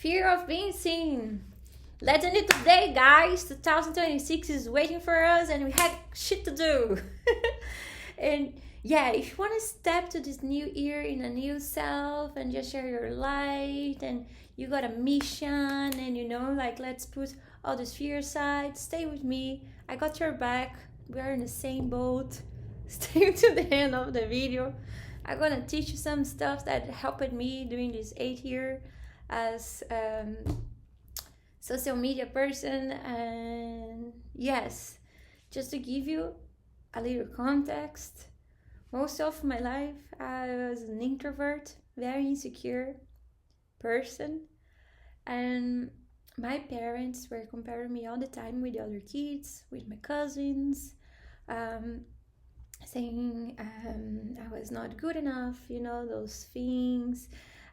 Fear of being seen. Let's end it today, guys. 2026 is waiting for us and we have shit to do. And yeah, if you want to step to this new year in a new self and just share your light and you got a mission and like let's put all this fear aside, stay with me. I got your back. We are in the same boat. Stay to the end of the video. I'm gonna teach you some stuff that helped me during this 8 year as social media person. And yes, just to give you a little context, most of my life I was an introvert, very insecure person, and my parents were comparing me all the time with the other kids, with my cousins, saying I was not good enough, those things.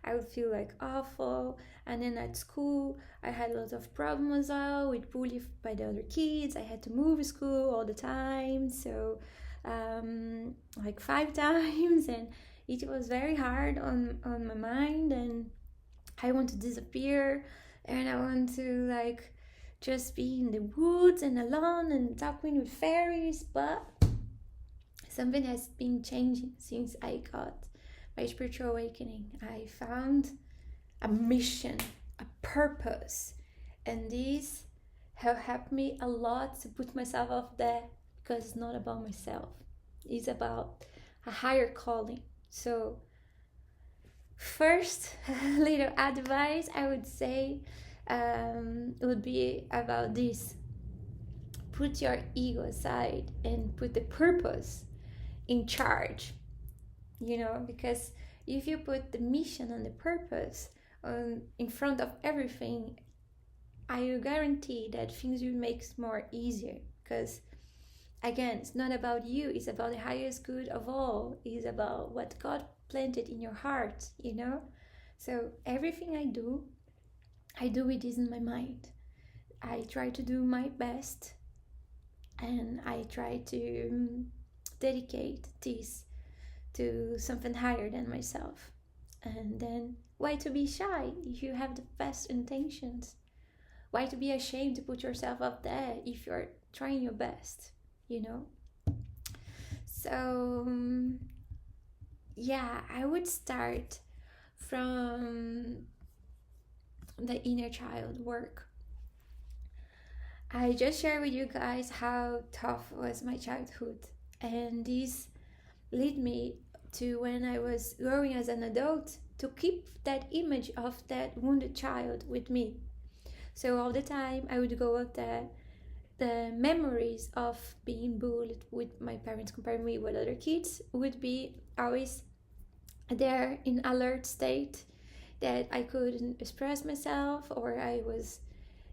I would feel like awful. And then at school, I had a lot of problems as well with bullying by the other kids. I had to move school all the time, so like 5 times, and it was very hard on my mind. And I want to disappear, and I want to like just be in the woods and alone and talking with fairies. But something has been changing since I got my spiritual awakening. I found a mission, a purpose, and this have helped me a lot to put myself out there, because it's not about myself, it's about a higher calling. So first little advice I would say would be about this: put your ego aside and put the purpose in charge, because if you put the mission and the purpose in front of everything, I will guarantee that things will make more easier. Because again, it's not about you, it's about the highest good of all. It's about what God planted in your heart. So everything I do with this in my mind. I try to do my best, and I try to dedicate this to something higher than myself. And then why to be shy if you have the best intentions? Why to be ashamed to put yourself up there if you're trying your best? So yeah, I would start from the inner child work. I just shared with you guys how tough was my childhood, and this led me to, when I was growing as an adult, to keep that image of that wounded child with me. So all the time I would go out there, the memories of being bullied with my parents comparing me with other kids would be always there in alert state, that I couldn't express myself, or I was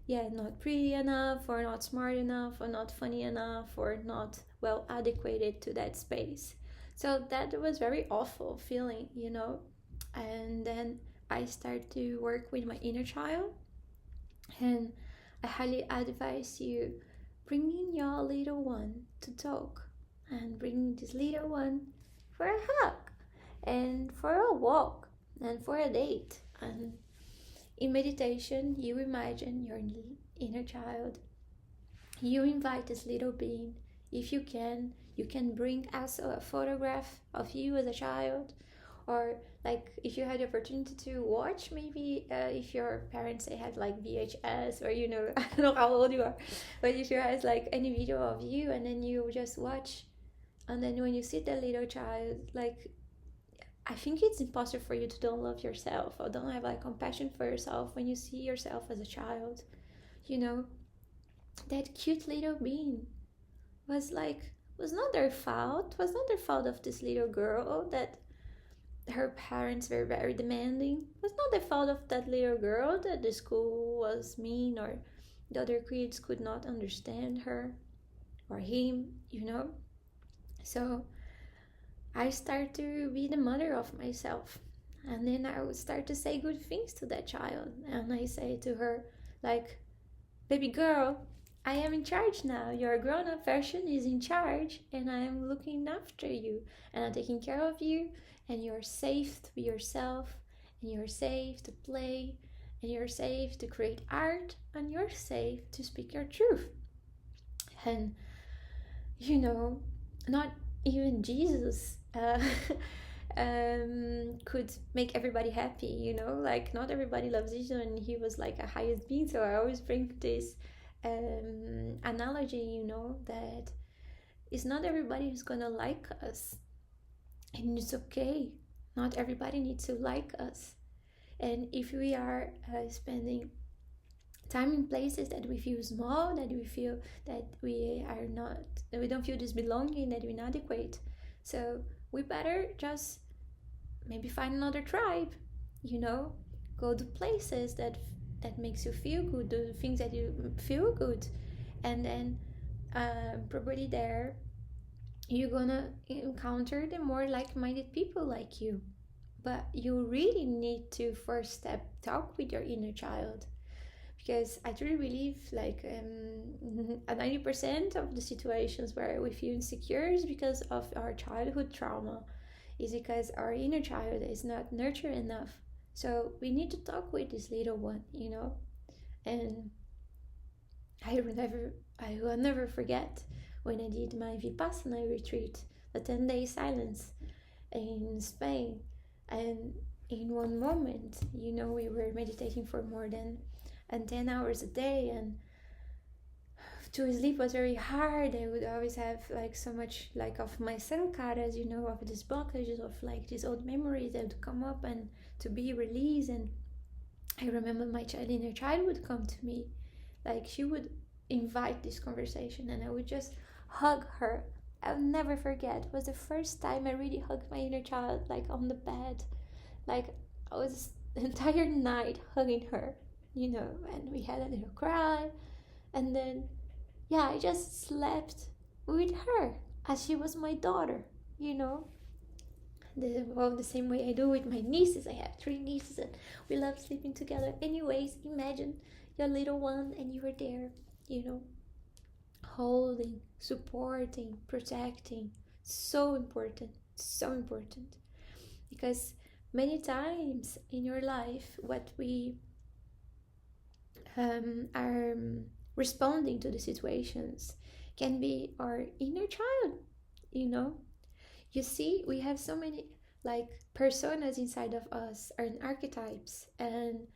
not pretty enough, or not smart enough, or not funny enough, or not well adequated to that space. So that was very awful feeling, And then I started to work with my inner child, and I highly advise you bringing your little one to talk, and bringing this little one for a hug, and for a walk, and for a date. And in meditation, you imagine your inner child. You invite this little being. If you can bring also a photograph of you as a child, or like if you had the opportunity to watch, maybe if your parents, they had like VHS, or I don't know how old you are, but if you had like any video of you, and then you just watch, and then when you see the little child, like, I think it's impossible for you to don't love yourself, or don't have like compassion for yourself when you see yourself as a child. That cute little being was not their fault. Was not their fault of this little girl that her parents were very demanding. Was not the fault of that little girl that the school was mean, or the other kids could not understand her or him. So I start to be the mother of myself, and then I would start to say good things to that child. And I say to her, like, baby girl, I am in charge now. Your grown-up version is in charge, and I am looking after you, and I'm taking care of you, and you're safe to be yourself, and you're safe to play, and you're safe to create art, and you're safe to speak your truth. And you know, not even Jesus could make everybody happy, you know, like not everybody loves Jesus, and he was like a highest being. So I always bring this analogy, you know, that it's not everybody who's gonna like us, and it's okay. Not everybody needs to like us. And if we are spending time in places that we feel small, that we feel that we are not, that we don't feel this belonging, that we're inadequate, so we better just maybe find another tribe, you know, go to places that makes you feel good, do the things that you feel good, and then probably there you're gonna encounter the more like-minded people like you. But you really need to first step talk with your inner child, because I truly believe like 90% of the situations where we feel insecure is because of our childhood trauma, is because our inner child is not nurtured enough. So we need to talk with this little one, you know. And I will never forget when I did my Vipassana retreat, the 10-day silence in Spain. And in one moment, you know, we were meditating for more than 10 hours a day, and to sleep was very hard. I would always have like so much like of my sankaras, you know, of these blockages of like these old memories that would come up and to be released. And I remember my inner child would come to me, like she would invite this conversation, and I would just hug her. I'll never forget. It was the first time I really hugged my inner child, like on the bed. Like I was the entire night hugging her, you know, and we had a little cry, and then yeah, I just slept with her as she was my daughter, you know. The same way I do with my nieces. I have 3 nieces and we love sleeping together. Anyways, imagine your little one and you were there, you know, holding, supporting, protecting. So important, so important. Because many times in your life, what we are responding to the situations can be our inner child, you know. You see, we have so many like personas inside of us, and archetypes, and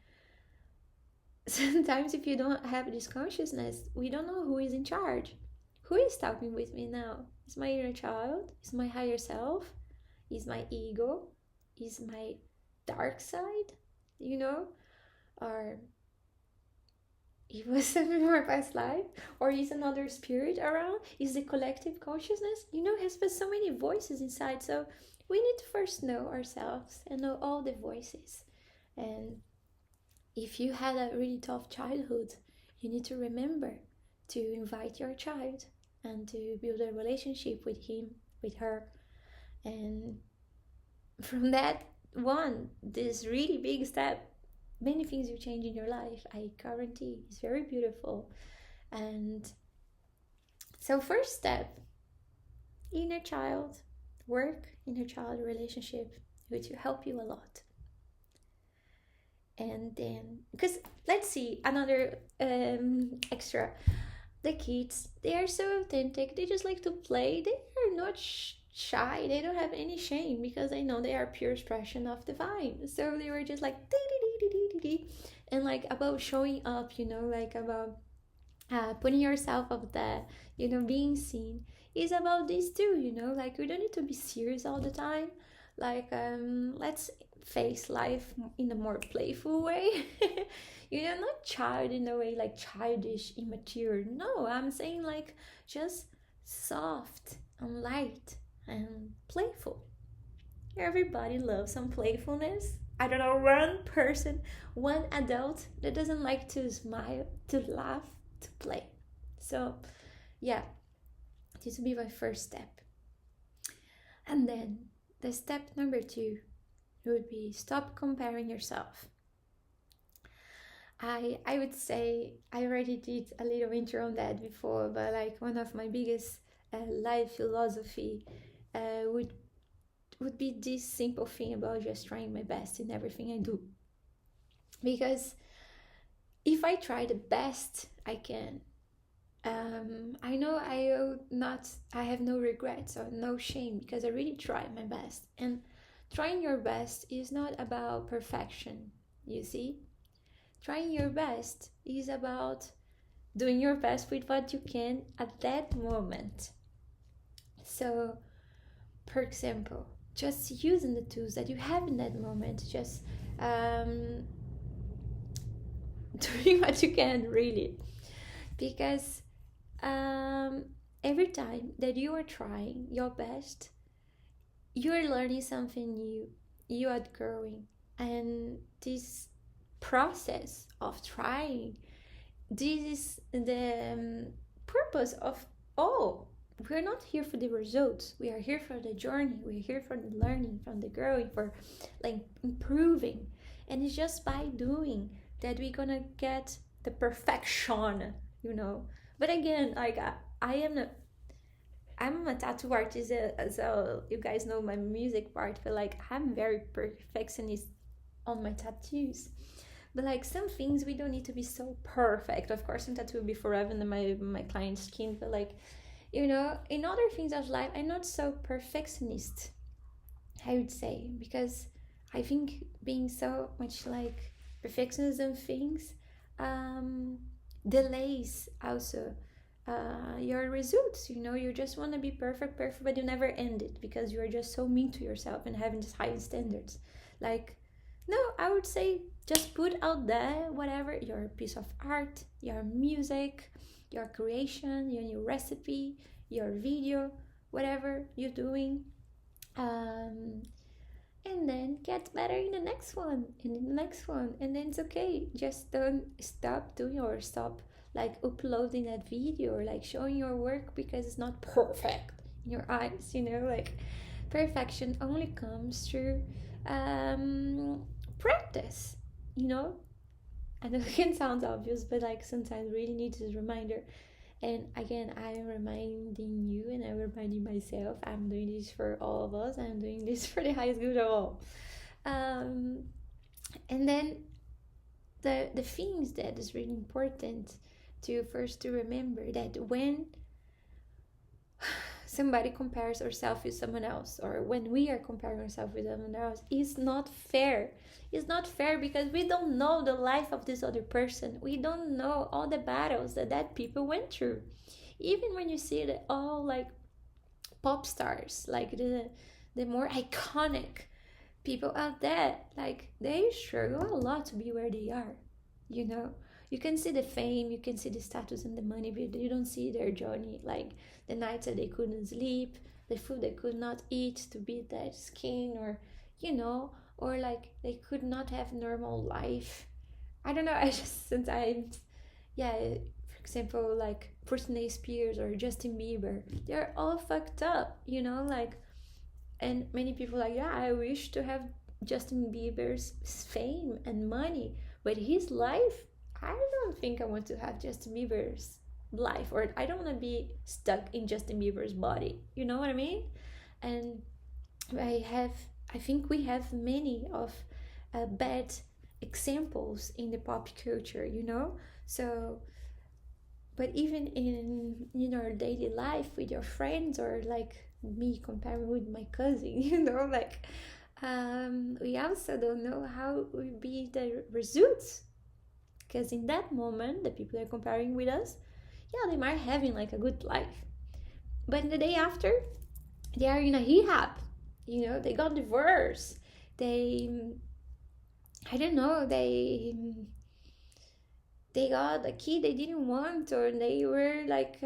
sometimes if you don't have this consciousness, we don't know who is in charge. Who is talking with me now? Is my inner child? Is my higher self? Is my ego? Is my dark side? You know? Or it was from our past life? Or is another spirit around? Is the collective consciousness? You know, has so many voices inside. So we need to first know ourselves and know all the voices. And if you had a really tough childhood, you need to remember to invite your child and to build a relationship with him, with her. And from that one, this really big step, many things will change in your life. I guarantee. It's very beautiful. And so first step, inner child work, inner child relationship, which will help you a lot. And then, because let's see another extra, the kids, they are so authentic, they just like to play, they are not shy, they don't have any shame, because they know they are pure expression of divine. So they were just like and like about showing up, you know, like about putting yourself up there, you know, being seen is about this too, you know, like we don't need to be serious all the time. Like let's face life in a more playful way. You know, not child in a way like childish, immature. No, I'm saying like just soft and light and playful. Everybody loves some playfulness. I don't know one person, one adult that doesn't like to smile, to laugh, to play. So yeah, this would be my first step. And then the step number 2 would be stop comparing yourself. I would say I already did a little intro on that before, but like one of my biggest life philosophy would be this simple thing about just trying my best in everything I do. Because if I try the best I can, I know I have no regrets or no shame because I really tried my best. And trying your best is not about perfection, you see? Trying your best is about doing your best with what you can at that moment. So, for example, just using the tools that you have in that moment, just um, doing what you can, really. Because um, every time that you are trying your best, you're learning something new, you are growing. And this process of trying, this is the purpose of all. We're not here for the results, we are here for the journey, we're here for the learning, from the growing, for like improving. And it's just by doing that we're gonna get the perfection. But again, like I am a I'm a tattoo artist, so you guys know my music part, but like I'm very perfectionist on my tattoos. But like some things we don't need to be so perfect. Of course, some tattoo will be forever in my client's skin, but like in other things of life, I'm not so perfectionist, I would say, because I think being so much like perfectionism things um, delays also your results. You just want to be perfect, perfect, but you never end it because you are just so mean to yourself and having these high standards. Like, no, I would say just put out there whatever your piece of art, your music, your creation, your new recipe, your video, whatever you're doing. Um, and then get better in the next one and in the next one, and then it's okay. Just don't stop doing or stop like uploading that video or like showing your work because it's not perfect in your eyes. Like perfection only comes through practice you know I know it can sound obvious, but like sometimes really need this reminder. And again, I am reminding you and I'm reminding myself, I'm doing this for all of us. I'm doing this for the highest good of all. Um, and then the things that is really important to remember that when somebody compares ourselves with someone else, or when we are comparing ourselves with someone else, is not fair. It's not fair because we don't know the life of this other person. We don't know all the battles that people went through. Even when you see that all like pop stars, like the more iconic people out there, like they struggle a lot to be where they are. you know you can see the fame, you can see the status and the money, but you don't see their journey, like the nights that they couldn't sleep, the food they could not eat to beat that skin, or like they could not have normal life. I don't know. I just sometimes, yeah, for example, like Britney Spears or Justin Bieber, they're all fucked up, like. And many people are like, yeah, I wish to have Justin Bieber's fame and money, but his life, I don't think I want to have Justin Bieber's life, or I don't want to be stuck in Justin Bieber's body. You know what I mean? And I think we have many of bad examples in the pop culture. So, but even in our daily life with your friends, or like me comparing with my cousin, like we also don't know how will be the results, because in that moment the people are comparing with us, yeah, they might having like a good life, but in the day after they are in a rehab. They got divorced. They, I don't know, they got a kid they didn't want, or they were like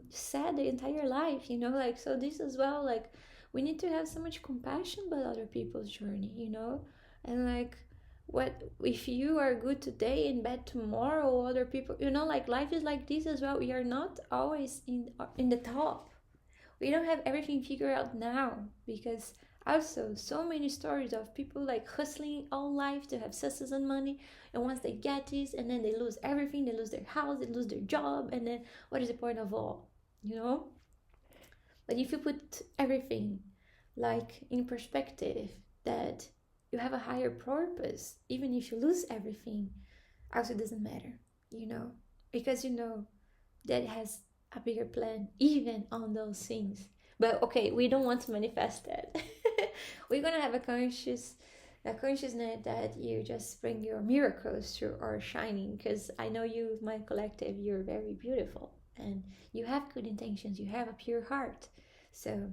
sad the entire life. Like, so this as well, like we need to have so much compassion about other people's journey. And like, what if you are good today and bad tomorrow, other people, like life is like this as well. We are not always in the top. We don't have everything figured out now, because also so many stories of people like hustling all life to have success and money, and once they get this, and then they lose everything, they lose their house, they lose their job, and then what is the point of all? But if you put everything like in perspective, that you have a higher purpose, even if you lose everything, also doesn't matter, because that has a bigger plan even on those things. But okay, we don't want to manifest that. We're gonna have a consciousness that you just bring your miracles through or shining, because I know you, my collective, you're very beautiful and you have good intentions, you have a pure heart. So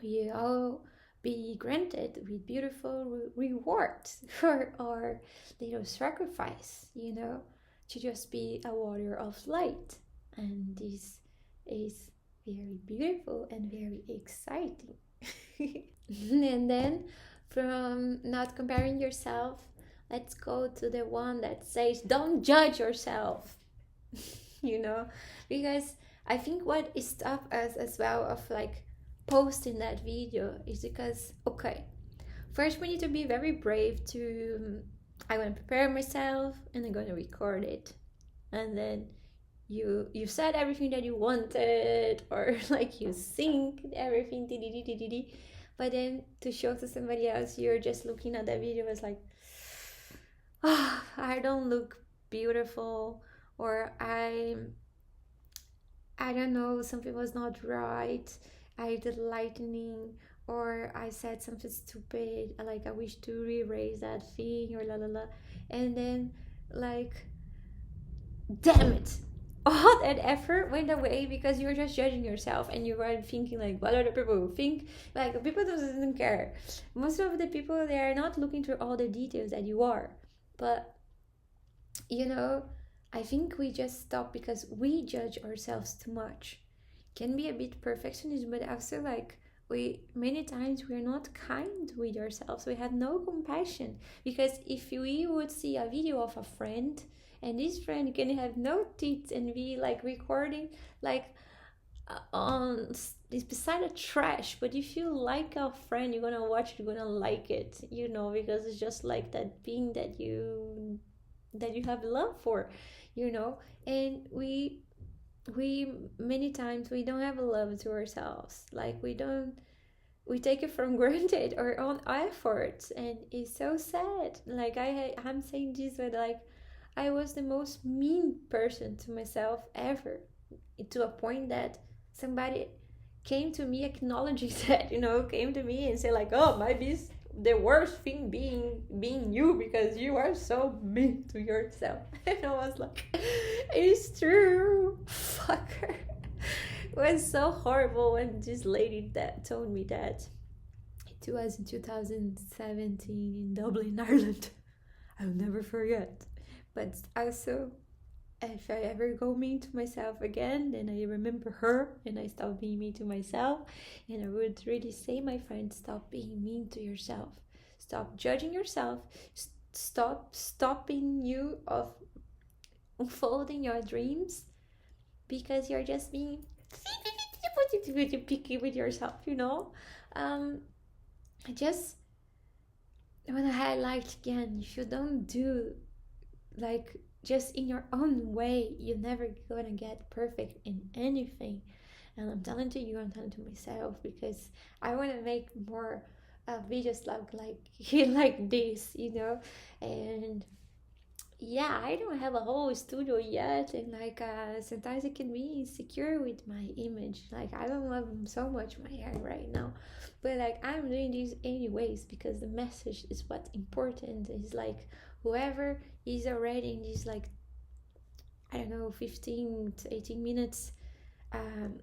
we all be granted with beautiful rewards for our little sacrifice, to just be a warrior of light. And this is very beautiful and very exciting. And then, from not comparing yourself, let's go to the one that says don't judge yourself. Because I think what stopped us as well of like posting that video is because, okay, first we need to be very brave to I'm gonna prepare myself and I'm gonna record it, and then you said everything that you wanted, or like you think everything, but then to show to somebody else, you're just looking at that video as like, oh, I don't look beautiful, or I don't know, something was not right, I did lightning, or I said something stupid, like I wish to erase that thing, or la la la. And then, like, damn it, all that effort went away because you're just judging yourself and you are thinking like, what other people think? Like, people doesn't care. Most of the people, they are not looking through all the details that you are. But I think we just stop because we judge ourselves too much. Can be a bit perfectionist, but also like many times we're not kind with ourselves. We have no compassion, because if we would see a video of a friend and this friend can have no teeth and be like recording like on it's beside a trash, but if you like a friend, you're gonna watch it, you're gonna like it, because it's just like that being that you have love for, and we many times we don't have a love to ourselves, like we take it for granted, our own efforts, and it's so sad. Like I'm saying this, but like I was the most mean person to myself ever, to a point that somebody came to me acknowledging that, came to me and said like, oh, maybe it's the worst thing being you, because you are so mean to yourself. And I was like, it's true, fucker. It was so horrible when this lady that told me that. It was in 2017 in Dublin, Ireland. I'll never forget. But also, if I ever go mean to myself again, then I remember her and I stop being mean to myself. And I would really say, my friend, stop being mean to yourself. Stop judging yourself. Stop stopping you of unfolding your dreams, because you're just being picky with yourself, I just want to highlight again, if you don't do like just in your own way, you're never gonna get perfect in anything. And I'm telling to you, I'm telling to myself, because I want to make more videos like this, and yeah, I don't have a whole studio yet, and like sometimes I can be insecure with my image, like I don't love so much my hair right now, but like I'm doing this anyways, because the message is what's important. Is like whoever is already in this, like, I don't know, 15 to 18 minutes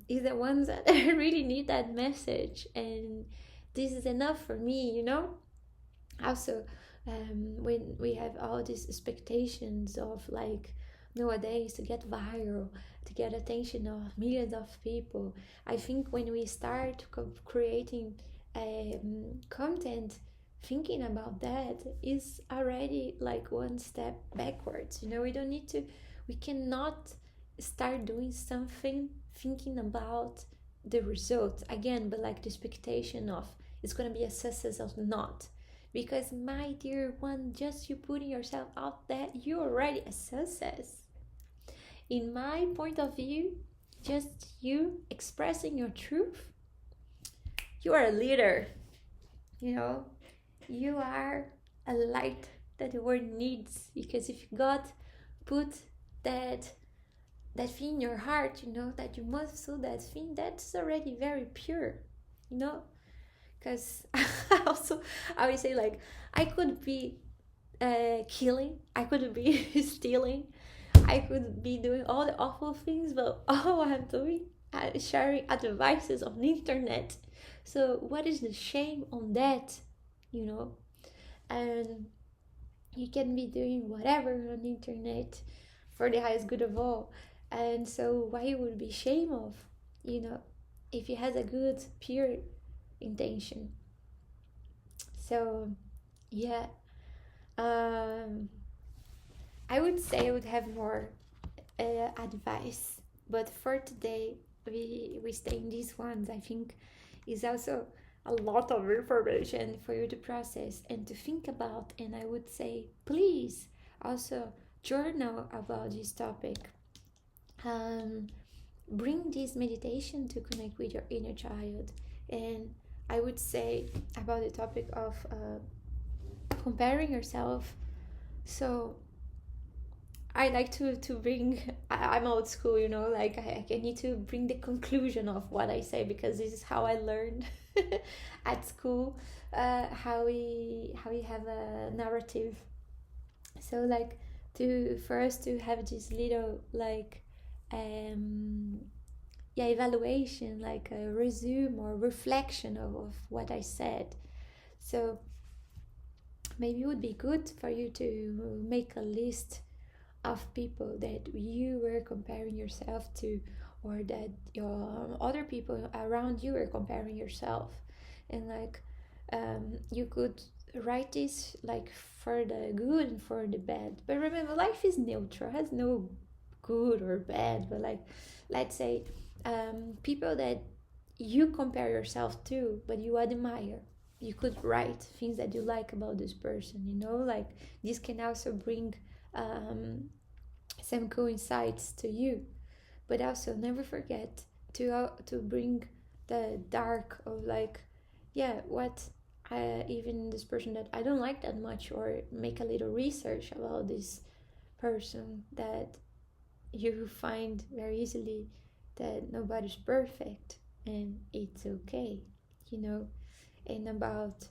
is the ones that really need that message, and this is enough for me, Also, when we have all these expectations of like nowadays to get viral, to get attention of millions of people, I think when we start creating content, thinking about that is already like one step backwards. We cannot start doing something thinking about the result again, but like the expectation of it's gonna be a success or not. Because my dear one, just you putting yourself out there, you're already a success. In my point of view, just you expressing your truth, you are a leader. You are a light that the word needs, because if God put that thing in your heart, that you must do that thing, that's already very pure, you know. Because also I would say, like, I could be killing, I could be stealing, I could be doing all the awful things, but all I'm doing is sharing advices on the internet. So what is the shame on that, you know? And you can be doing whatever on the internet for the highest good of all. And so why you would be shame of, if it has a good, pure intention. So yeah, um, I would say I would have more advice, but for today we stay in these ones. I think is also a lot of information for you to process and to think about. And I would say, please also journal about this topic. Um, Bring this meditation to connect with your inner child. And I would say about the topic of comparing yourself. So I like to bring, I'm old school, like I need to bring the conclusion of what I say, because this is how I learned at school, how we have a narrative. So like, for us to have this little, like, evaluation, like a resume or reflection of what I said. So maybe it would be good for you to make a list of people that you were comparing yourself to, or that your other people around you were comparing yourself. And like, you could write this like for the good and for the bad. But remember, life is neutral, has no good or bad. But like, let's say, people that you compare yourself to but you admire, you could write things that you like about this person, like this can also bring some cool insights to you. But also never forget to bring the dark of, like, what even this person that I don't like that much, or make a little research about this person, that you find very easily that nobody's perfect and it's okay, and about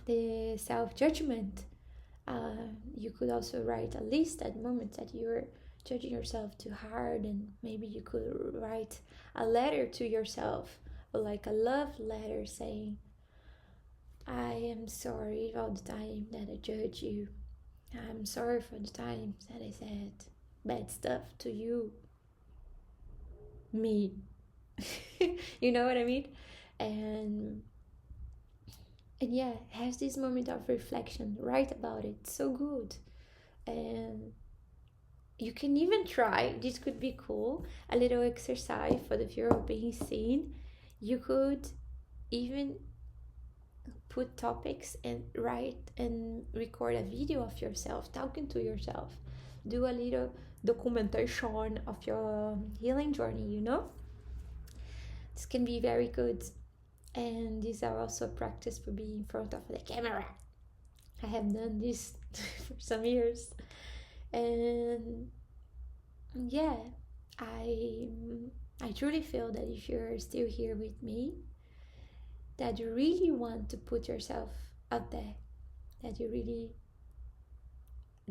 the self-judgment. You could also write a list at moments that you're judging yourself too hard, and maybe you could write a letter to yourself, like a love letter, saying, I am sorry for the time that I judged you. I'm sorry for the times that I said bad stuff to you, me. You know what I mean? And yeah, have this moment of reflection, write about it, so good. And you can even try, this could be cool, a little exercise for the fear of being seen. You could even put topics and write and record a video of yourself talking to yourself. Do a little documentation of your healing journey, This can be very good. And these are also a practice for being in front of the camera. I have done this for some years. And yeah, I truly feel that if you're still here with me, that you really want to put yourself out there, that you really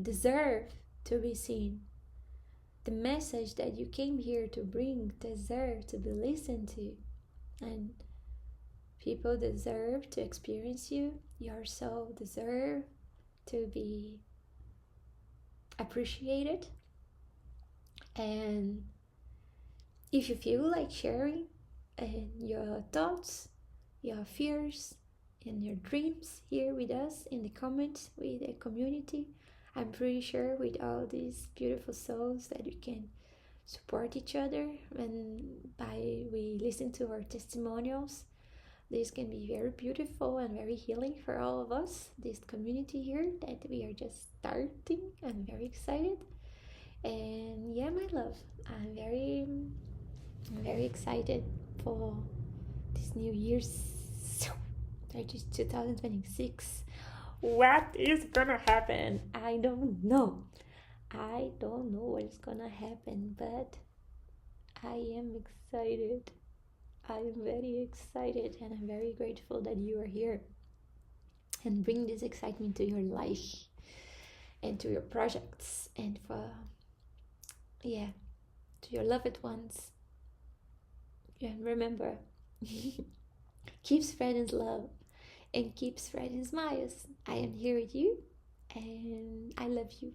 deserve to be seen. The message that you came here to bring deserve to be listened to, and people deserve to experience you. Your soul deserve to be appreciated. And if you feel like sharing your thoughts, your fears, and your dreams here with us in the comments, with the community, I'm pretty sure with all these beautiful souls that we can support each other, and we listen to our testimonials. This can be very beautiful and very healing for all of us, this community here that we are just starting. I'm very excited. And yeah, my love, I'm very excited for this new year's 2026. What is gonna happen? I don't know. I don't know what's gonna happen, but I am excited. I am very excited, and I'm very grateful that you are here and bring this excitement to your life and to your projects and for, yeah, to your loved ones. And remember, keep spreading love and keep spreading smiles. I am here with you and I love you.